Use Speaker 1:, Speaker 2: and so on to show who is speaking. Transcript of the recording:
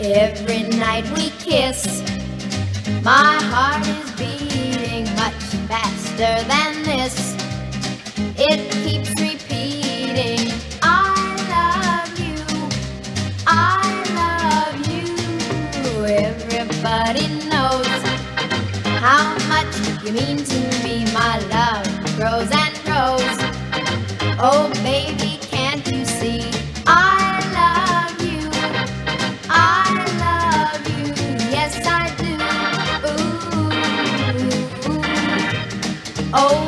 Speaker 1: Every night we kiss, my heart is beating much faster than this. It keeps repeating, I love you, I love you. Everybody knows how much you mean to me. My love grows and grows. Oh baby, can't you see? I love you, I love you, yes I do. Ooh, ooh. Oh